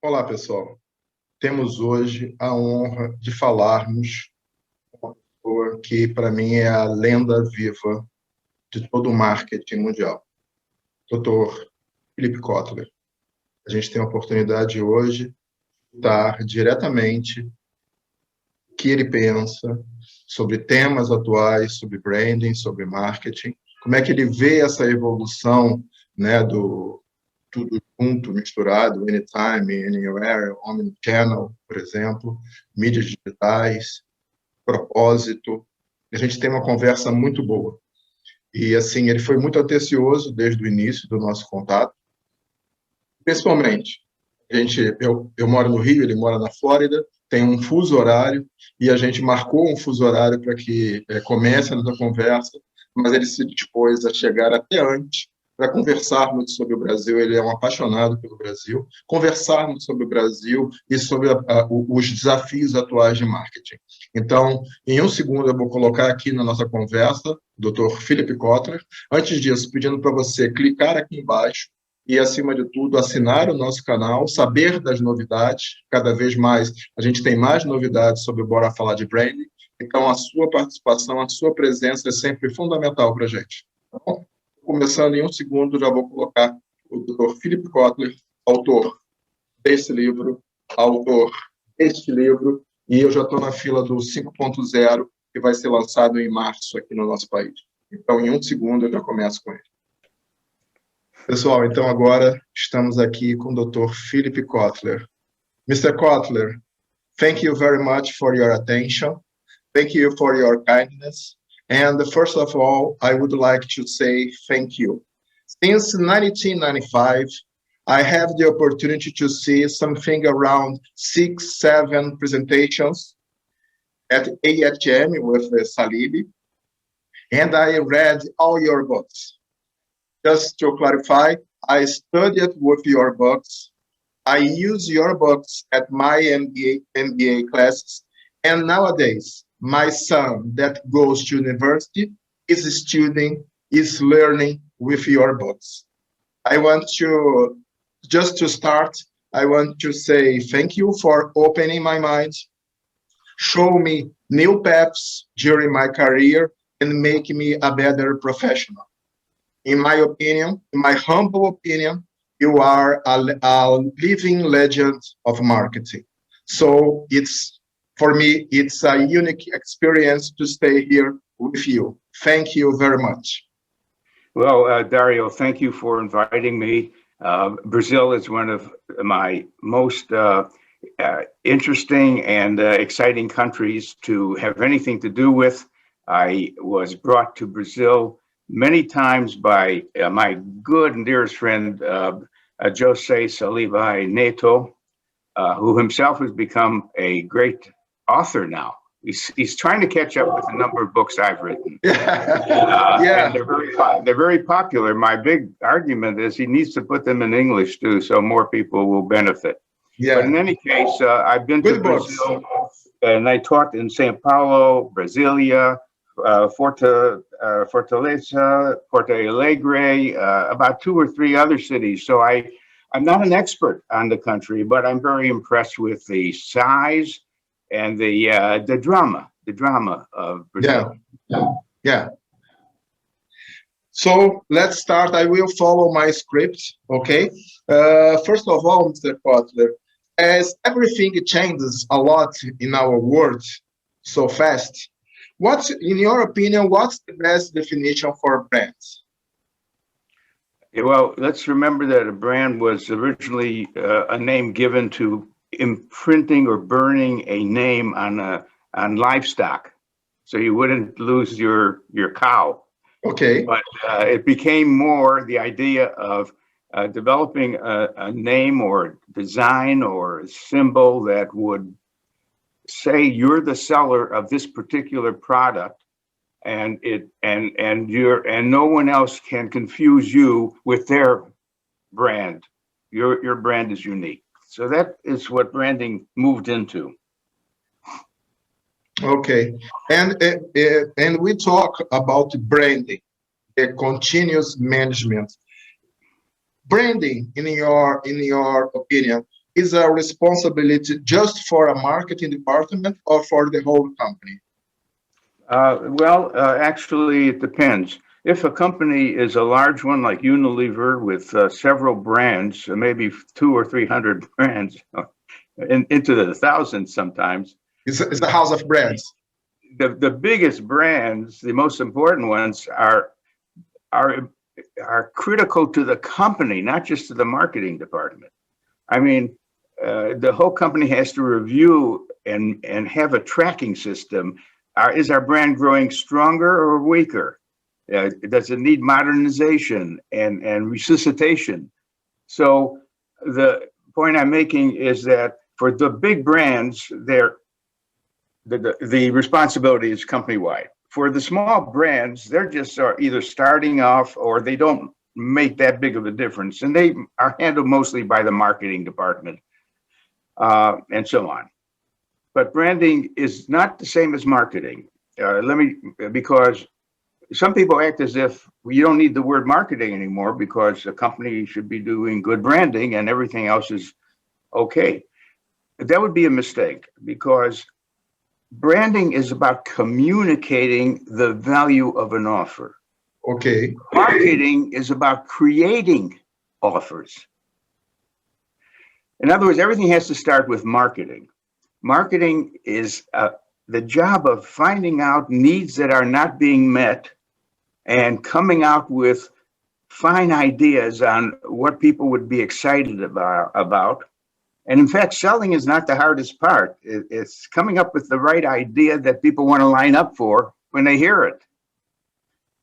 Olá, pessoal. Temos hoje a honra de falarmos com uma pessoa que, para mim, é a lenda viva de todo o marketing mundial, Dr. Philip Kotler. A gente tem a oportunidade hoje de estar diretamente o que ele pensa sobre temas atuais, sobre branding, sobre marketing, como é que ele vê essa evolução, né, do tudo junto, misturado, anytime, anywhere, omnichannel, por exemplo, mídias digitais, propósito. A gente tem uma conversa muito boa. E, assim, ele foi muito atencioso desde o início do nosso contato. Principalmente, eu moro no Rio, ele mora na Flórida, tem um fuso horário, e a gente marcou um fuso horário para que comece a nossa conversa, mas ele se dispôs a chegar até antes para conversarmos sobre o Brasil. Ele é um apaixonado pelo Brasil, conversarmos sobre o Brasil e sobre os desafios atuais de marketing. Então, em um segundo, eu vou colocar aqui na nossa conversa, Dr. Philip Kotler. Antes disso, pedindo para você clicar aqui embaixo e, acima de tudo, assinar o nosso canal, saber das novidades. Cada vez mais a gente tem mais novidades sobre o Bora Falar de Branding. Então, a sua participação, a sua presença é sempre fundamental para a gente. Tá bom? Começando em um segundo, já vou colocar o Dr. Philip Kotler, autor desse livro, e eu já estou na fila do 5.0, que vai ser lançado em março aqui no nosso país. Então, em um segundo, eu já começo com ele. Pessoal, então agora estamos aqui com o Dr. Philip Kotler. Mr. Kotler, thank you very much for your attention. Thank you for your kindness. And first of all, I would like to say thank you. Since 1995, I have the opportunity to see something around 6, 7 presentations at AFM with Salibi, and I read all your books. Just to clarify, I studied with your books. I use your books at my MBA classes, and nowadays, my son that goes to university is learning with your books. I want to, just to start, I want to say thank you for opening my mind, show me new paths during my career, and make me a better professional. In my opinion, in my humble opinion, you are a living legend of marketing. So for me, it's a unique experience to stay here with you. Thank you very much. Well, Dario, thank you for inviting me. Brazil is one of my most interesting and exciting countries to have anything to do with. I was brought to Brazil many times by my good and dearest friend, Jose Saliba Neto, who himself has become a great author now. He's trying to catch up with the number of books I've written. Yeah. And they're very popular. My big argument is he needs to put them in English too, so more people will benefit. Yeah. But in any case, I've been to Brazil, and I taught in São Paulo, Brasilia, Fortaleza, Porto Alegre, about 2 or 3 other cities. So I'm not an expert on the country, but I'm very impressed with the size and the drama of Brazil. Yeah. So let's start. I will follow my script, okay? First of all, Mr. Kotler, as everything changes a lot in our world so fast, in your opinion, what's the best definition for brands? Well, let's remember that a brand was originally a name given to imprinting or burning a name on livestock, so you wouldn't lose your cow. Okay. But it became more the idea of developing a name or design or symbol that would say you're the seller of this particular product, and no one else can confuse you with their brand. Your brand is unique. So that is what branding moved into. Okay, and we talk about branding, the continuous management. Branding, in your opinion, is a responsibility just for a marketing department or for the whole company? Actually, it depends. If a company is a large one like Unilever with several brands, maybe 200 or 300 brands, into the thousands sometimes. It's a house of brands. The biggest brands, the most important ones, are critical to the company, not just to the marketing department. I mean, the whole company has to review and have a tracking system. Is our brand growing stronger or weaker? Does it need modernization and resuscitation? So the point I'm making is that for the big brands, the responsibility is company-wide. For the small brands, they're just either starting off or they don't make that big of a difference, and they are handled mostly by the marketing department and so on. But branding is not the same as marketing. Because some people act as if you don't need the word marketing anymore because a company should be doing good branding and everything else is okay. That would be a mistake, because branding is about communicating the value of an offer. Okay. Marketing is about creating offers. In other words, everything has to start with marketing. Marketing is the job of finding out needs that are not being met and coming out with fine ideas on what people would be excited about. And in fact, selling is not the hardest part. It's coming up with the right idea that people want to line up for when they hear it.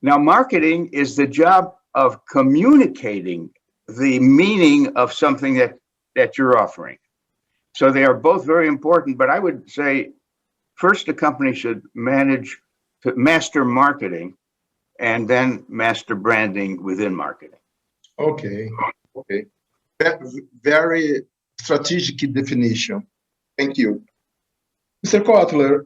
Now, marketing is the job of communicating the meaning of something that you're offering. So they are both very important, but I would say first the company should manage to master marketing and then master branding within marketing. Okay. Very strategic definition. Thank you. Mr. Kotler,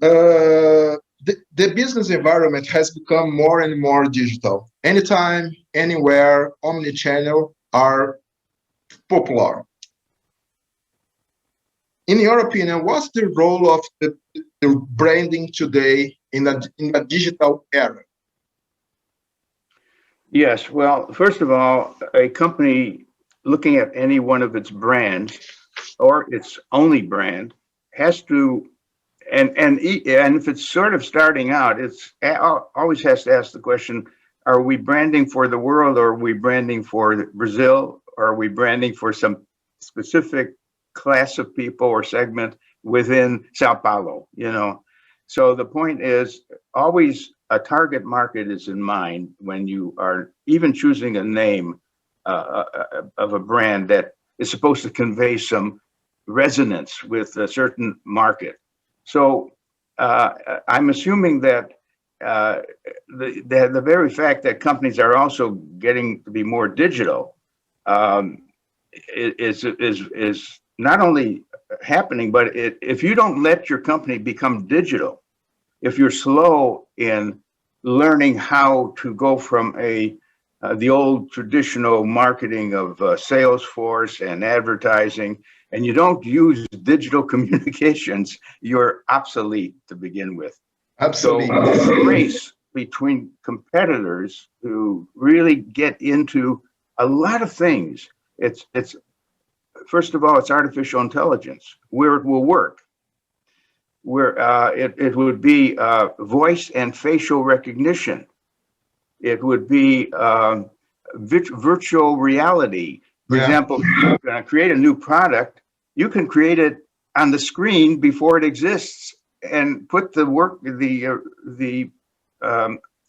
the business environment has become more and more digital. Anytime, anywhere, omnichannel are popular. In your opinion, what's the role of the branding today in a digital era? Yes, well, first of all, a company looking at any one of its brands or its only brand has to, and if it's sort of starting out, it's always has to ask the question, are we branding for the world, or are we branding for Brazil, or are we branding for some specific class of people or segment within Sao Paulo, So the point is always a target market is in mind when you are even choosing a name of a brand that is supposed to convey some resonance with a certain market. So I'm assuming that the very fact that companies are also getting to be more digital is not only happening, but if you don't let your company become digital, if you're slow in learning how to go from the old traditional marketing of Salesforce and advertising, and you don't use digital communications, you're obsolete to begin with. Absolutely. So it's a race between competitors to really get into a lot of things. It's first of all, it's artificial intelligence, where it will work, where it would be voice and facial recognition. It would be virtual reality. For example, if you're going to create a new product, you can create it on the screen before it exists and put the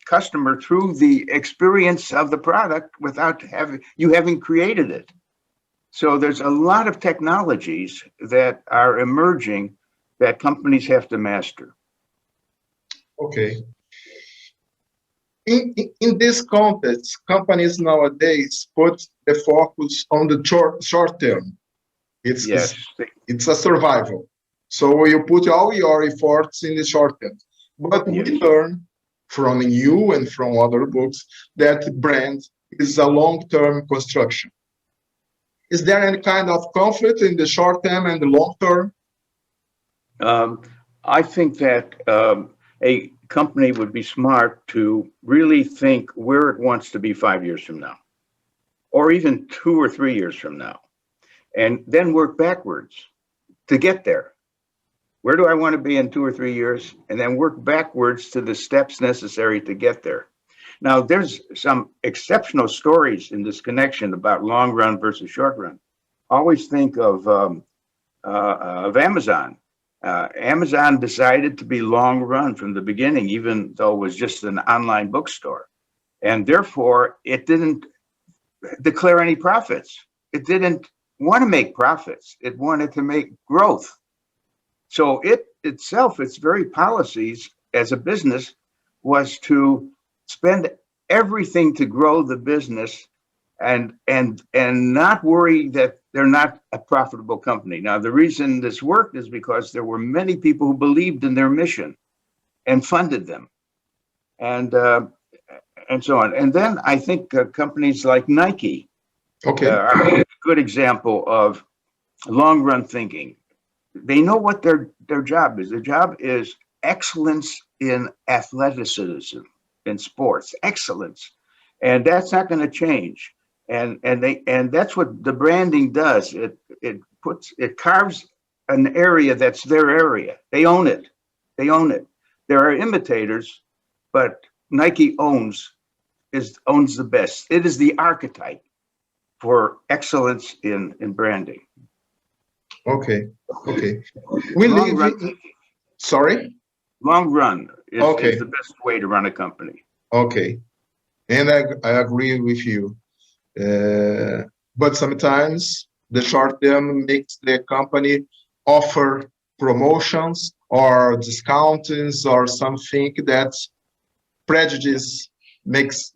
customer through the experience of the product without having created it. So there's a lot of technologies that are emerging that companies have to master. Okay. In this context, companies nowadays put the focus on the short term. It's a survival. So you put all your efforts in the short term. But we learn from you and from other books that brand is a long-term construction. Is there any kind of conflict in the short term and the long term? I think that a company would be smart to really think where it wants to be 5 years from now, or even 2 or 3 years from now, and then work backwards to get there. Where do I want to be in 2 or 3 years? And then work backwards to the steps necessary to get there. Now, there's some exceptional stories in this connection about long run versus short run. Always think of Amazon. Amazon decided to be long run from the beginning, even though it was just an online bookstore. And therefore, it didn't declare any profits. It didn't want to make profits. It wanted to make growth. So it itself, its very policies as a business was to spend everything to grow the business and not worry that they're not a profitable company. Now, the reason this worked is because there were many people who believed in their mission and funded them, and so on. And then I think companies like Nike are a good example of long run thinking. They know what their job is. Their job is excellence in athleticism, in sports, excellence, and that's not going to change. And that's what the branding does. It carves an area that's their area. They own it. They own it. There are imitators, but Nike owns the best. It is the archetype for excellence in branding. Okay. Sorry? Long run is the best way to run a company. Okay. And I agree with you. But sometimes the short term makes the company offer promotions or discounts or something that prejudice makes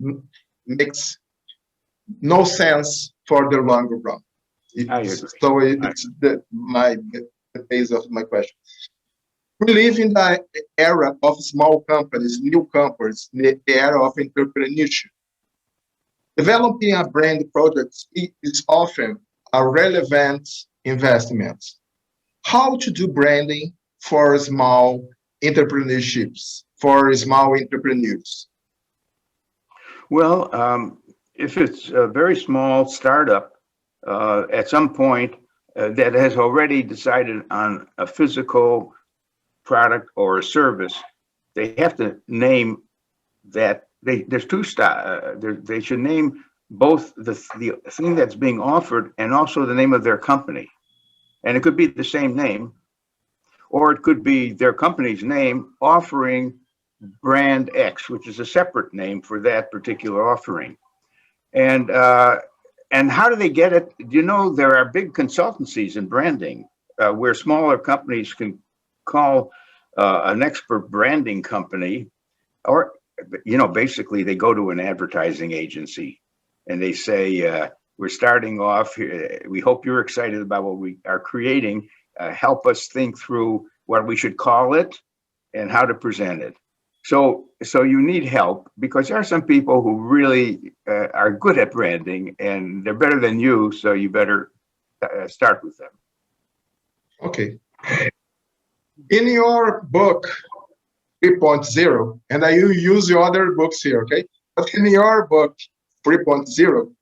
no sense for the longer run. So it's the base of my question. We live in the era of small companies, new companies, the era of entrepreneurship. Developing a brand product is often a relevant investment. How to do branding for small entrepreneurships, for small entrepreneurs? Well, if it's a very small startup, at some point that has already decided on a physical product or a service, they have to name that. There's two styles. They should name both the thing that's being offered and also the name of their company. And it could be the same name, or it could be their company's name offering brand X, which is a separate name for that particular offering. And how do they get it? You know, there are big consultancies in branding where smaller companies can call an expert branding company, or basically they go to an advertising agency and they say, we're starting off here. We hope you're excited about what we are creating. Help us think through what we should call it and how to present it. So you need help, because there are some people who really are good at branding and they're better than you. So you better start with them. Okay. In your book, 3.0, and I use your other books here, okay? But in your book, 3.0,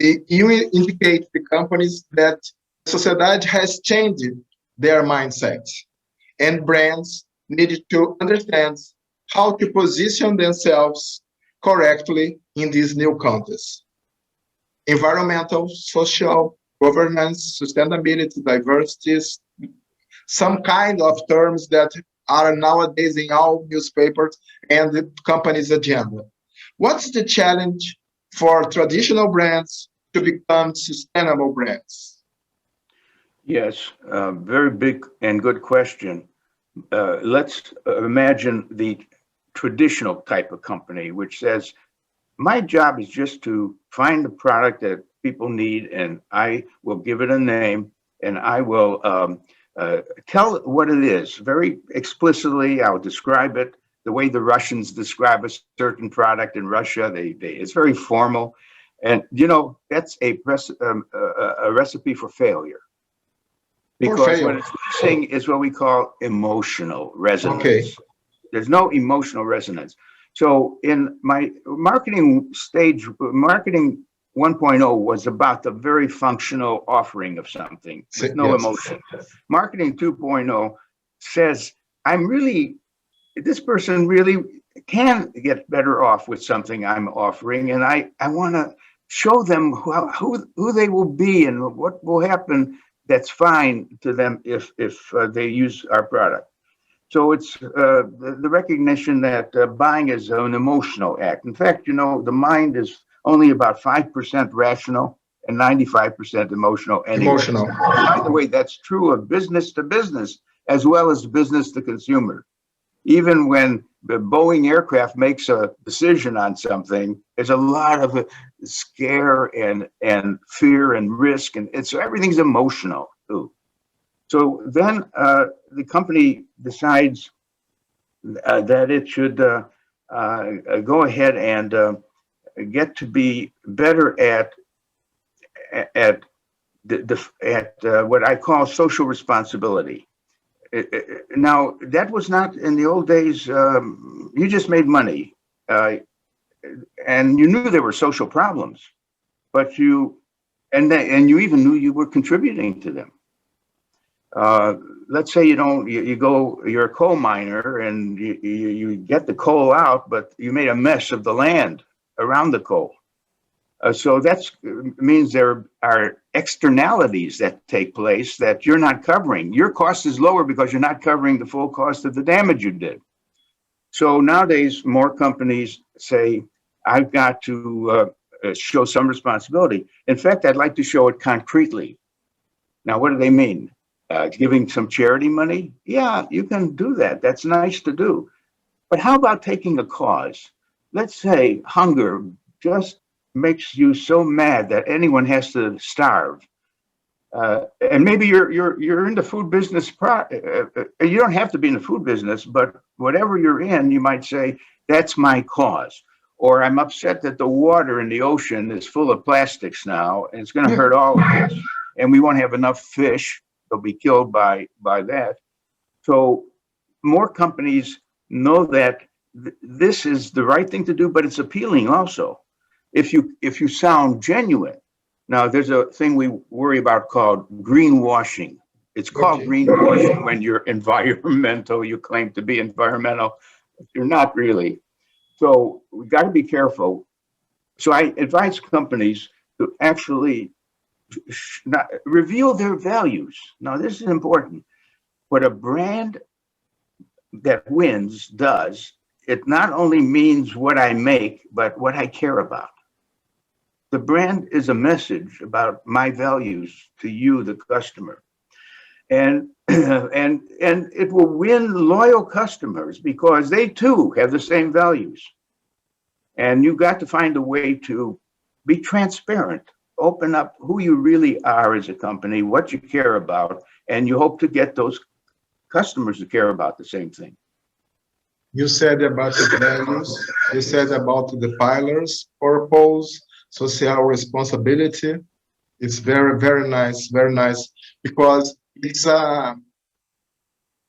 you indicate the companies that society has changed their mindsets, and brands needed to understand how to position themselves correctly in this new context. Environmental, social, governance, sustainability, diversity, some kind of terms that are nowadays in all newspapers and the company's agenda. What's the challenge for traditional brands to become sustainable brands? Yes, very big and good question. Let's imagine the traditional type of company, which says, my job is just to find the product that people need, and I will give it a name, and I will tell what it is very explicitly. I'll describe it the way the Russians describe a certain product in Russia. It's very formal. And, that's a recipe for failure. Because what it's missing is what we call emotional resonance. Okay. There's no emotional resonance. So in my marketing 1.0 was about the very functional offering of something with no emotion. Marketing 2.0 says, this person really can get better off with something I'm offering. And I want to show them who they will be and what will happen that's fine to them if they use our product. So it's the recognition that buying is an emotional act. In fact, the mind is only about 5% rational and 95% emotional anyway. Emotional. By the way, that's true of business to business as well as business to consumer. Even when the Boeing aircraft makes a decision on something, there's a lot of scare and fear and risk, and everything's emotional too. So then the company decides that it should go ahead and get to be better at what I call social responsibility. Now, that was not in the old days. You just made money, and you knew there were social problems, but you even knew you were contributing to them. Let's say you're a coal miner and you get the coal out, but you made a mess of the land around the coal. So that means there are externalities that take place that you're not covering. Your cost is lower because you're not covering the full cost of the damage you did. So nowadays, more companies say, I've got to show some responsibility. In fact, I'd like to show it concretely. Now, what do they mean? Giving some charity money? Yeah, you can do that. That's nice to do. But how about taking a cause? Let's say hunger just makes you so mad that anyone has to starve. And maybe you're in the food business. You don't have to be in the food business, but whatever you're in, you might say, that's my cause. Or I'm upset that the water in the ocean is full of plastics now, and it's going to hurt all of us. And we won't have enough fish. They'll be killed by that. So more companies know that this is the right thing to do, but it's appealing also. If you sound genuine. Now, there's a thing we worry about called greenwashing. It's called greenwashing when you're environmental, you claim to be environmental, but you're not really. So we've got to be careful. So I advise companies to actually reveal their values. Now, this is important. What a brand that wins does, it not only means what I make, but what I care about. The brand is a message about my values to you, the customer. And it will win loyal customers because they too have the same values. And you've got to find a way to be transparent, open up who you really are as a company, what you care about, and you hope to get those customers to care about the same thing. You said about the values, you said about the pillars, purpose, social responsibility. It's very, very nice, because it's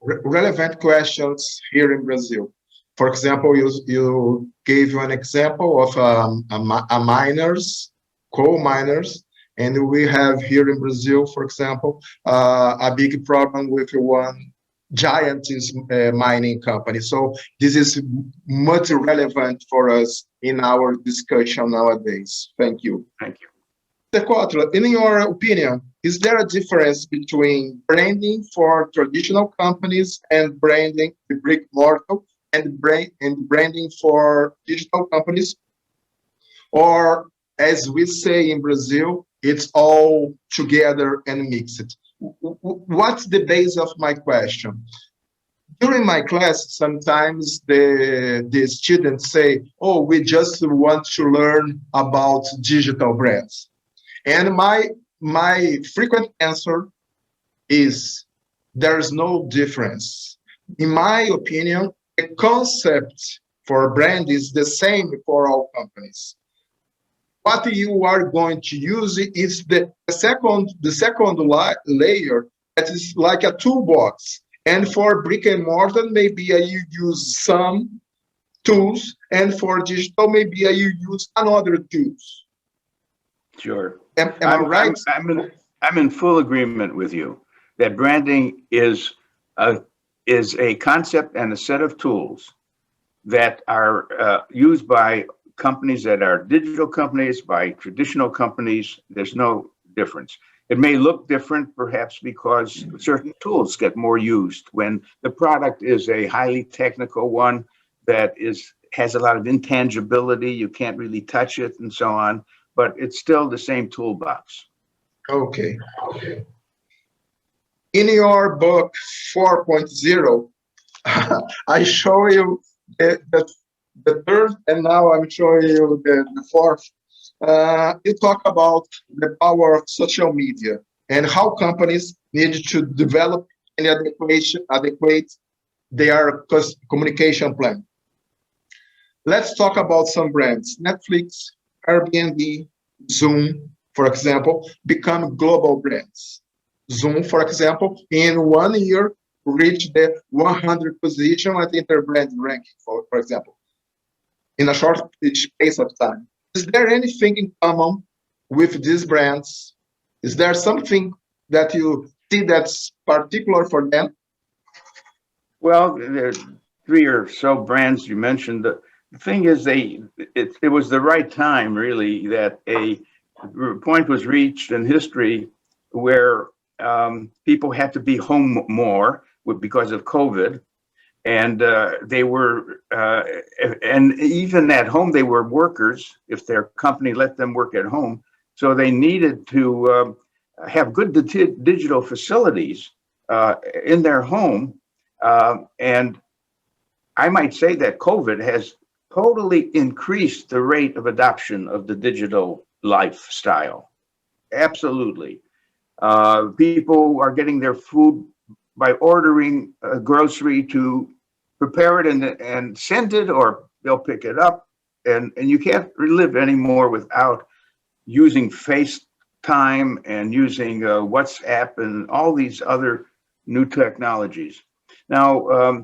relevant questions here in Brazil. For example, you gave an example of coal miners, and we have here in Brazil, for example, a big problem with one giant mining company. So this is much relevant for us in our discussion nowadays. Thank you. Thank you. Mr. Kotler, in your opinion, is there a difference between branding for traditional companies and branding the brick mortar and branding for digital companies? Or, as we say in Brazil, it's all together and mixed? What's the base of my question? During my class, sometimes the students say, oh, we just want to learn about digital brands. And my frequent answer is, there's no difference. In my opinion, the concept for brand is the same for all companies. what you are going to use is the second layer that is like a toolbox. And for brick and mortar, maybe you use some tools, and for digital, maybe you use another tools. Sure. Am I right? I'm in full agreement with you that branding is a concept and a set of tools that are used by companies that are digital companies, by traditional companies. There's no difference. It may look different, perhaps because certain tools get more used when the product is a highly technical one that has a lot of intangibility. You can't really touch it and so on, but it's still the same toolbox. Okay. In your book 4.0, I show you the third, and now I'm showing you the fourth. You talk about the power of social media and how companies need to develop and adequate their communication plan. Let's talk about some brands. Netflix, Airbnb, Zoom, for example, become global brands. Zoom, for example, in 1 year, reached the 100th position at the Interbrand ranking, for example, in a short space of time. Is there anything in common with these brands? Is there something that you see that's particular for them? Well, there's 3 or so brands you mentioned. The thing is, it was the right time, really, that a point was reached in history where people had to be home more because of COVID. And they were, and even at home, they were workers if their company let them work at home. So they needed to have good digital facilities in their home. And I might say that COVID has totally increased the rate of adoption of the digital lifestyle. Absolutely. People are getting their food by ordering a grocery to prepare it and send it, or they'll pick it up. And you can't live anymore without using FaceTime and using WhatsApp and all these other new technologies. Now,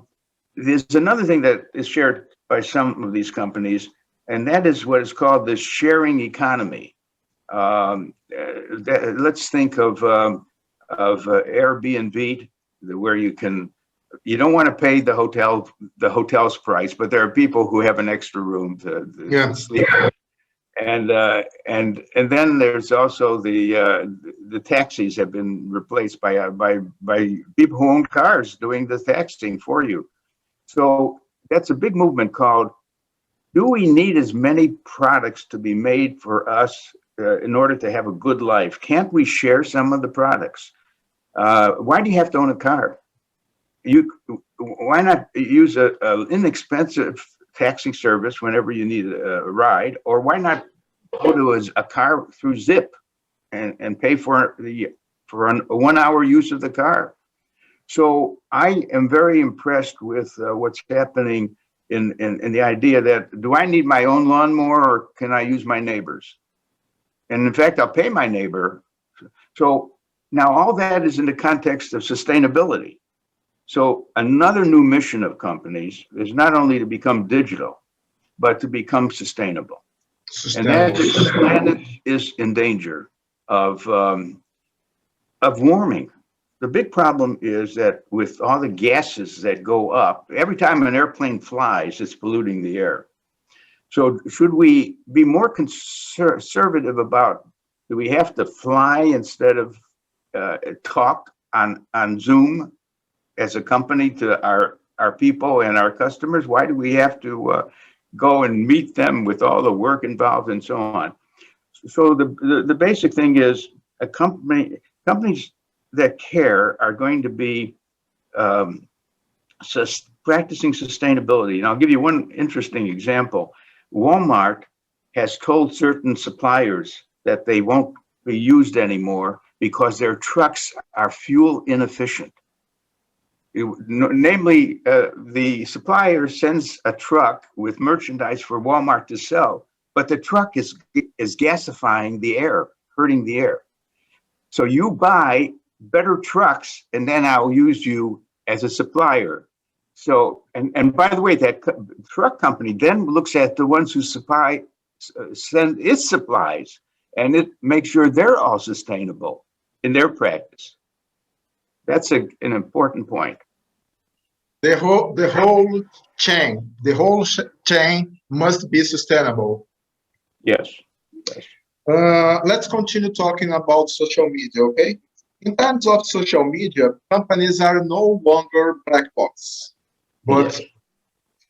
there's another thing that is shared by some of these companies, and that is what is called the sharing economy. Let's think of Airbnb, where you don't want to pay the hotel's price, but there are people who have an extra room to sleep. And then there's also the taxis have been replaced by people who own cars doing the taxing for you. So that's a big movement called, do we need as many products to be made for us in order to have a good life? Can't we share some of the products? Why do you have to own a car? Why not use an inexpensive taxi service whenever you need a ride? Or why not go to a car through Zip and pay for a 1 hour use of the car? So I am very impressed with what's happening in the idea that, do I need my own lawnmower, or can I use my neighbor's? And in fact, I'll pay my neighbor. So now all that is in the context of sustainability. So another new mission of companies is not only to become digital, but to become sustainable. And that is, the planet is in danger of warming. The big problem is that with all the gases that go up, every time an airplane flies, it's polluting the air. So should we be more conservative about, do we have to fly instead of talk on Zoom as a company to our people and our customers? Why do we have to go and meet them with all the work involved and so on? So the basic thing is, companies that care are going to be practicing sustainability. And I'll give you one interesting example. Walmart has told certain suppliers that they won't be used anymore because their trucks are fuel inefficient. Namely, the supplier sends a truck with merchandise for Walmart to sell, but the truck is gasifying the air, hurting the air. So you buy better trucks, and then I'll use you as a supplier. So, and by the way, that truck company then looks at the ones who send its supplies, and it makes sure they're all sustainable in their practice. That's an important point. The whole chain must be sustainable. Yes. Let's continue talking about social media, okay? In terms of social media, companies are no longer black box, but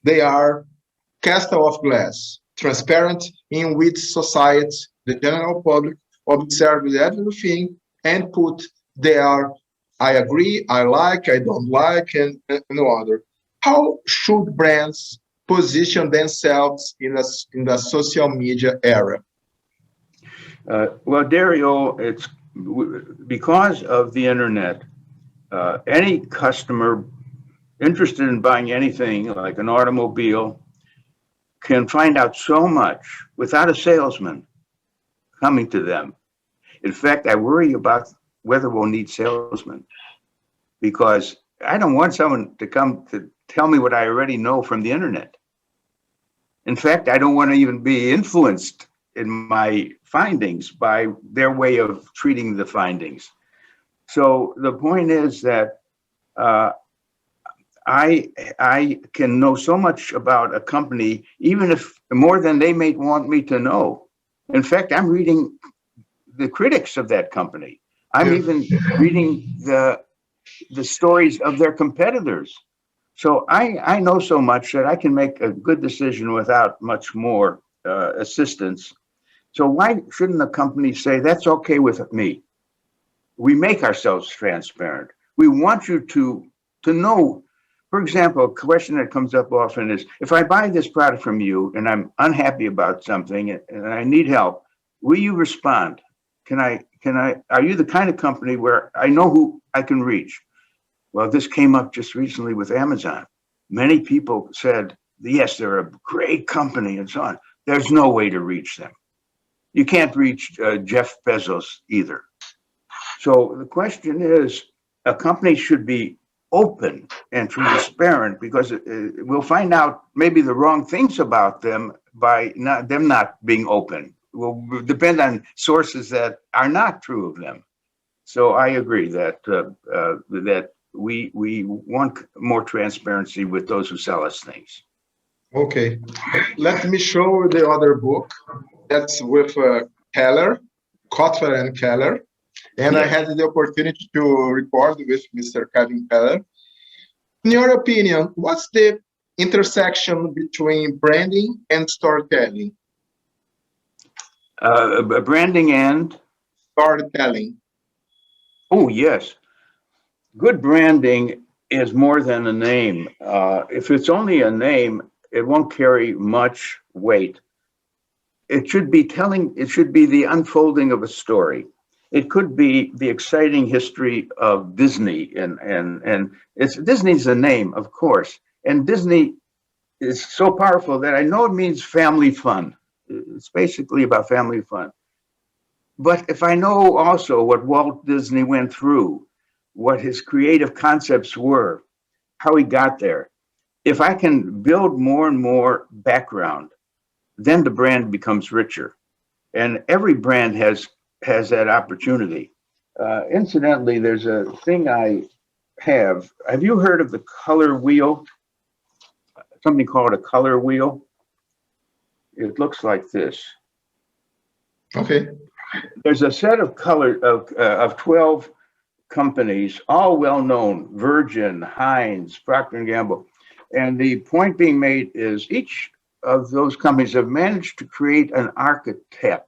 they are castle of glass, transparent, in which society, the general public, observe everything and put their I agree, I like, I don't like, and no other. How should brands position themselves in the social media era? Well, Dario, it's because of the internet. Any customer interested in buying anything like an automobile can find out so much without a salesman coming to them. In fact, I worry about whether we'll need salesmen, because I don't want someone to come to tell me what I already know from the internet. In fact, I don't want to even be influenced in my findings by their way of treating the findings. So the point is that I can know so much about a company, even if more than they may want me to know. In fact, I'm reading the critics of that company. I'm even reading the stories of their competitors. So I know so much that I can make a good decision without much more assistance. So why shouldn't a company say, that's okay with me? We make ourselves transparent. We want you to know. For example, a question that comes up often is, if I buy this product from you and I'm unhappy about something and I need help, will you respond? Are you the kind of company where I know who I can reach? Well, this came up just recently with Amazon. Many people said, yes, they're a great company and so on. There's no way to reach them. You can't reach Jeff Bezos either. So the question is, a company should be open and transparent, because we'll find out maybe the wrong things about them by them not being open. Will depend on sources that are not true of them. So I agree that that we want more transparency with those who sell us things. Okay, let me show the other book. That's with Kotler and Keller. And I had the opportunity to record with Mr. Kevin Keller. In your opinion, what's the intersection between branding and storytelling? Branding and? Storytelling. Oh, yes. Good branding is more than a name. If it's only a name, it won't carry much weight. It should be the unfolding of a story. It could be the exciting history of Disney, and Disney's a name, of course, and Disney is so powerful that I know it means family fun. It's basically about family fun. But if I know also what Walt Disney went through, what his creative concepts were, how he got there, if I can build more and more background, then the brand becomes richer. And every brand has that opportunity. Incidentally, there's a thing I have. Have you heard of the color wheel? Something called a color wheel. It looks like this. Okay. There's a set of of 12 companies, all well known: Virgin, Heinz, Procter & Gamble. And the point being made is each of those companies have managed to create an archetype.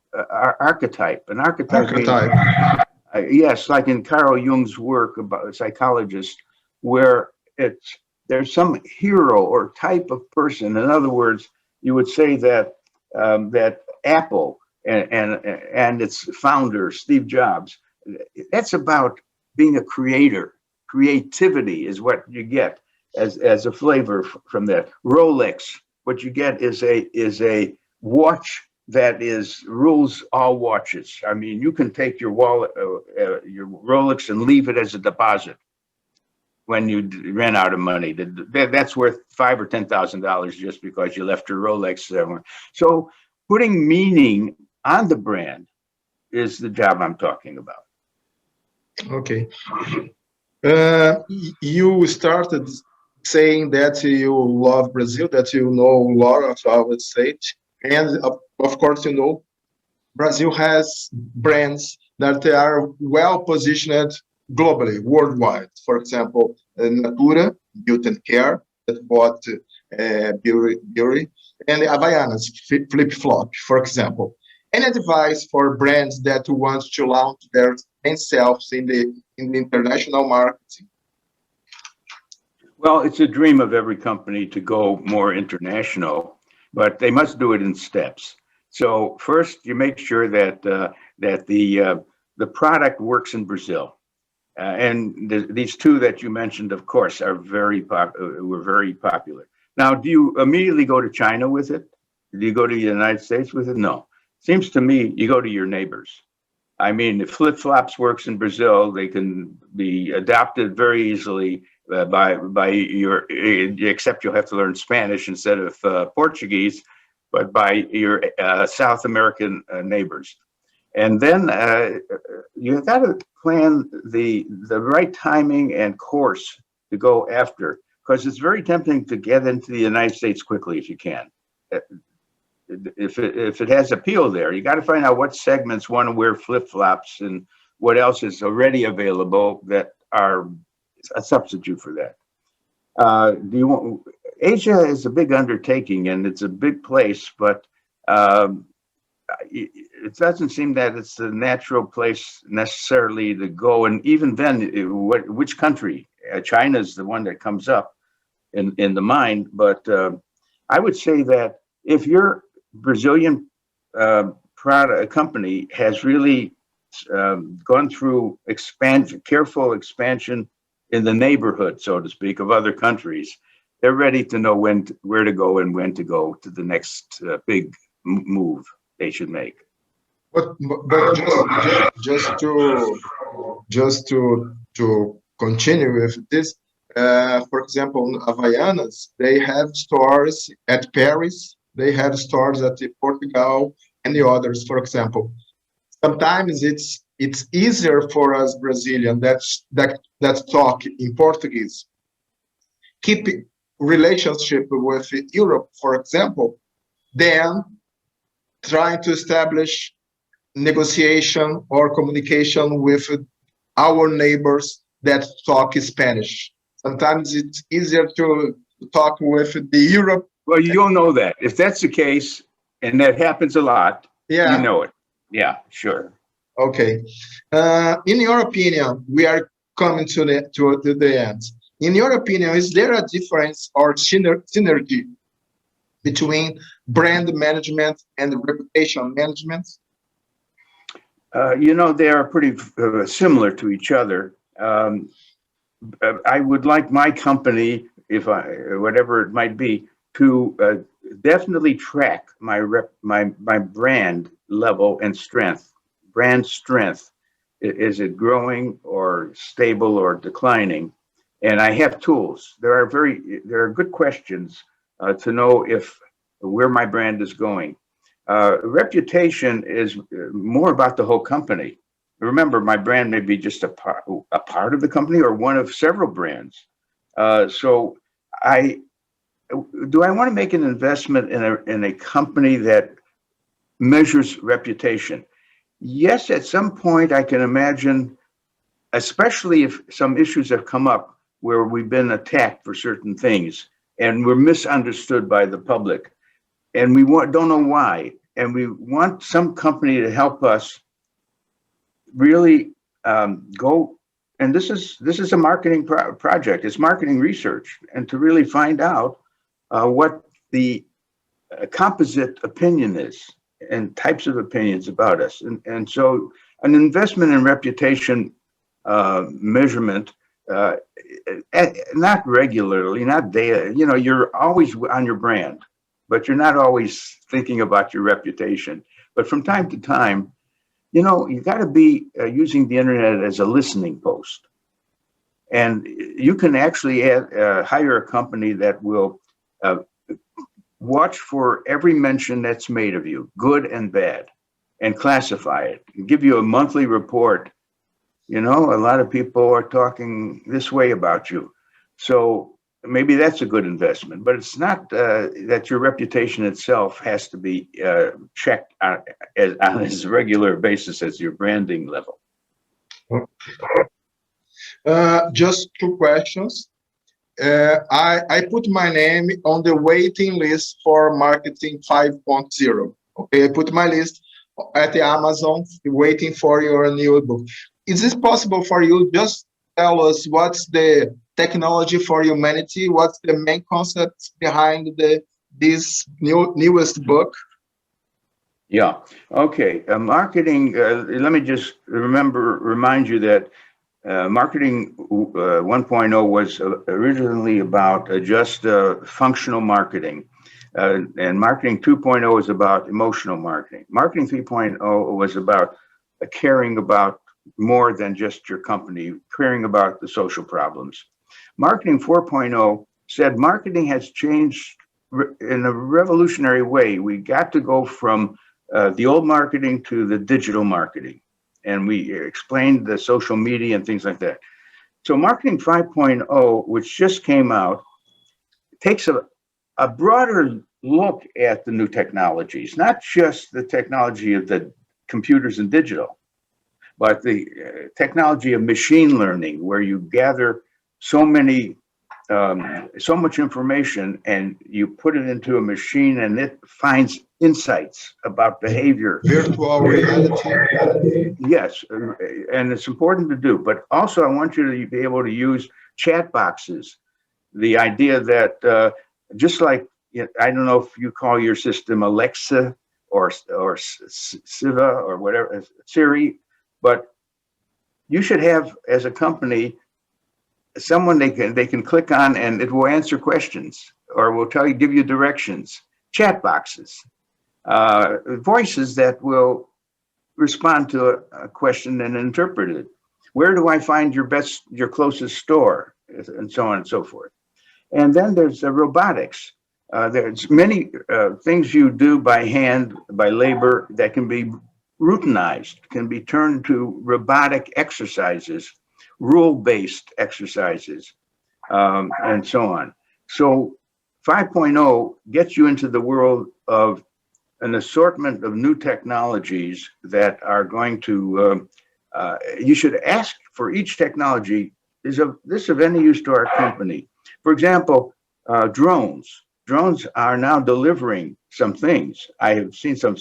Yes, like in Carl Jung's work about a psychologist, where there's some hero or type of person. In other words, you would say that that Apple and its founder, Steve Jobs, that's about being a creator. Creativity is what you get as a flavor from that. Rolex, what you get is a watch that is rules all watches. I mean, you can take your wallet, your Rolex, and leave it as a deposit when you ran out of money. That's worth $5,000 or $10,000 just because you left your Rolex somewhere. So putting meaning on the brand is the job I'm talking about. Okay. You started saying that you love Brazil, that you know a lot of our state, and of course, you know, Brazil has brands that are well positioned globally, worldwide. For example, Natura, Beauty and Care, that bought Beauty, and Havaianas, Flip Flop, for example. Any advice for brands that want to launch their themselves in the international marketing? Well, it's a dream of every company to go more international, but they must do it in steps. So first, you make sure that the product works in Brazil. And these two that you mentioned, of course, are were very popular. Now, do you immediately go to China with it? Do you go to the United States with it? No. Seems to me you go to your neighbors. I mean, if flip-flops works in Brazil, they can be adopted very easily by your, except you'll have to learn Spanish instead of Portuguese, but by your South American neighbors. And then you got to plan the right timing and course to go after, because it's very tempting to get into the United States quickly if you can. If it has appeal there, you got to find out what segments want to wear flip-flops and what else is already available that are a substitute for that. Asia is a big undertaking and it's a big place, but it doesn't seem that it's the natural place necessarily to go. And even then, which country? China is the one that comes up in the mind. But I would say that if your Brazilian product company has really gone through careful expansion in the neighborhood, so to speak, of other countries, they're ready to know where to go and when to go to the next big move they should make. But just to continue with this, for example, Havaianas, they have stores at Paris, they have stores at Portugal, and the others. For example, sometimes it's easier for us Brazilian that talk in Portuguese keep relationship with Europe, for example, than trying to establish negotiation or communication with our neighbors that talk Spanish. Sometimes it's easier to talk with the Europe. Well, you'll know that. If that's the case, and that happens a lot, Yeah. You know it. Yeah, sure. Okay. In your opinion, we are coming to the end. In your opinion, is there a difference or synergy between brand management and reputation management? They are pretty similar to each other. I would like my company, whatever it might be, to definitely track my brand level and strength. Brand strength. Is it growing or stable or declining? And I have tools. There are good questions to know where my brand is going. Reputation is more about the whole company. Remember, my brand may be just a part of the company or one of several brands. So do I want to make an investment in a company that measures reputation? Yes, at some point I can imagine, especially if some issues have come up where we've been attacked for certain things and we're misunderstood by the public and we don't know why. And we want some company to help us really go. And this is a marketing project. It's marketing research, and to really find out what the composite opinion is and types of opinions about us. And so an investment in reputation measurement, not regularly, not daily, you're always on your brand. but you're not always thinking about your reputation. But from time to time, you know, you got to be using the internet as a listening post. And you can actually hire a company that will watch for every mention that's made of you, good and bad, and classify it, and give you a monthly report. You know, a lot of people are talking this way about you. So maybe that's a good investment, but it's not that your reputation itself has to be checked on as regular basis as your branding level. Just two questions. I put my name on the waiting list for Marketing 5.0. Okay, I put my list at the Amazon waiting for your new book. Is it possible for you just tell us what's the technology for humanity? What's the main concept behind this newest book? Yeah. Okay. Marketing. Let me just remind you that Marketing 1.0 was originally about just functional marketing, and Marketing 2.0 is about emotional marketing. Marketing 3.0 was about caring about more than just your company, caring about the social problems. Marketing 4.0 said marketing has changed in a revolutionary way. We got to go from the old marketing to the digital marketing. And we explained the social media and things like that. So Marketing 5.0, which just came out, takes a broader look at the new technologies, not just the technology of the computers and digital, but the technology of machine learning, where you gather so much information and you put it into a machine and it finds insights about behavior. Virtual reality. Yes, and it's important to do, but also I want you to be able to use chat boxes. The idea that just like, I don't know if you call your system Alexa or Siva or whatever, Siri, but you should have, as a company, someone they can click on and it will answer questions or will give you directions. Chat boxes, voices that will respond to a question and interpret it. Where do I find your closest store, and so on and so forth. And then there's robotics. There's many things you do by hand, by labor, that can be routinized, can be turned to robotic exercises, rule-based exercises, and so on. So 5.0 gets you into the world of an assortment of new technologies that are going to, you should ask for each technology, is this of any use to our company? For example, drones. Drones are now delivering some things. I have seen some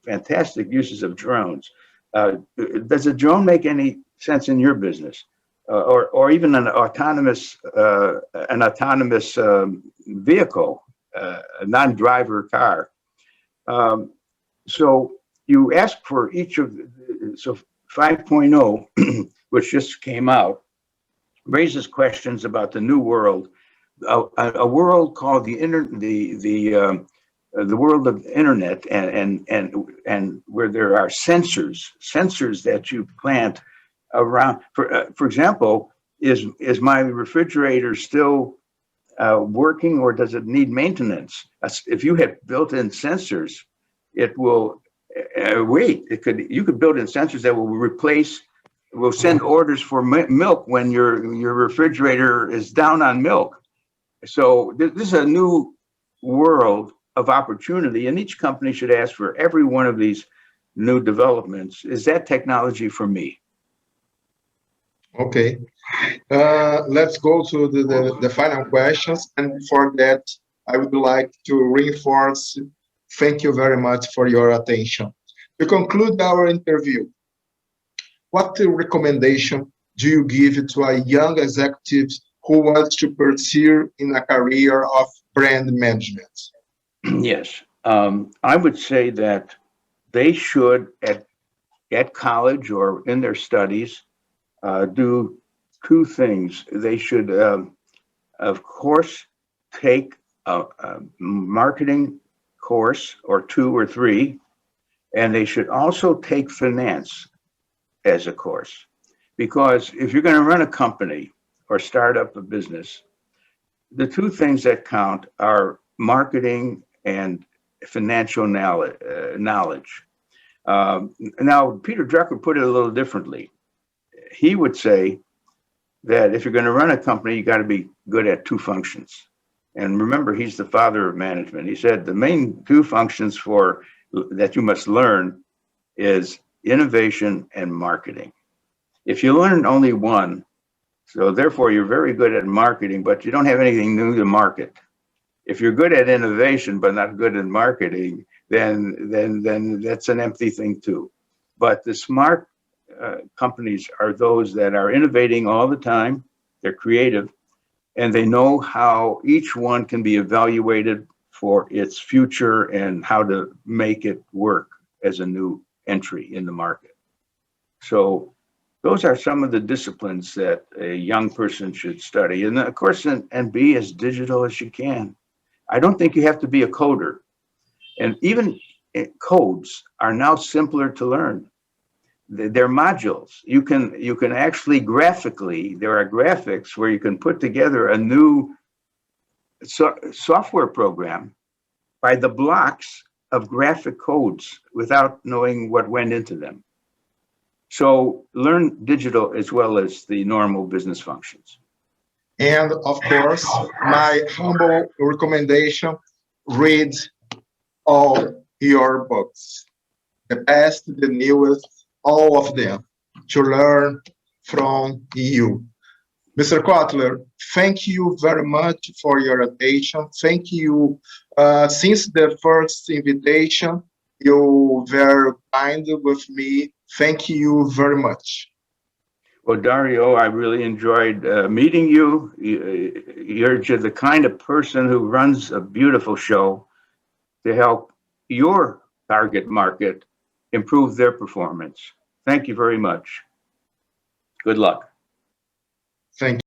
fantastic uses of drones. Does a drone make any sense in your business? Or even an autonomous vehicle, a non-driver car. So you ask for each of, so 5.0, which just came out, raises questions about the new world, a world called the world of internet, and where there are sensors that you plant around. For example, is my refrigerator still working, or does it need maintenance? If you have built-in sensors, it will wait. You could build in sensors that will send orders for milk when your refrigerator is down on milk. So this is a new world of opportunity, and each company should ask for every one of these new developments. Is that technology for me? Okay, let's go to the final questions. And for that, I would like to reinforce, thank you very much for your attention. To conclude our interview, what recommendation do you give to a young executive who wants to pursue in a career of brand management? Yes, I would say that they should, at college or in their studies, do two things. They should, of course, take marketing course or 2 or 3, and they should also take finance as a course. Because if you're going to run a company or start up a business, the 2 things that count are marketing and financial knowledge. Now, Peter Drucker put it a little differently. He would say that if you're going to run a company, you got to be good at 2 functions. And remember, he's the father of management. He said the main 2 functions that you must learn is innovation and marketing. If you learn only one, so therefore you're very good at marketing, but you don't have anything new to market. If you're good at innovation but not good at marketing, then that's an empty thing too. But the smart companies are those that are innovating all the time. They're creative, and they know how each one can be evaluated for its future and how to make it work as a new entry in the market. So those are some of the disciplines that a young person should study. And of course, and be as digital as you can. I don't think you have to be a coder. And even codes are now simpler to learn. They're modules. You can actually graphically, there are graphics where you can put together a new software program by the blocks of graphic codes without knowing what went into them. So learn digital as well as the normal business functions. And of course, my humble recommendation, read all your books, the best, the newest, all of them, to learn from you. Mr. Kotler, thank you very much for your attention. Thank you. Since the first invitation, you were kind with me. Thank you very much. Well, Dario, I really enjoyed meeting you. You're just the kind of person who runs a beautiful show to help your target market improve their performance. Thank you very much. Good luck. Thank you.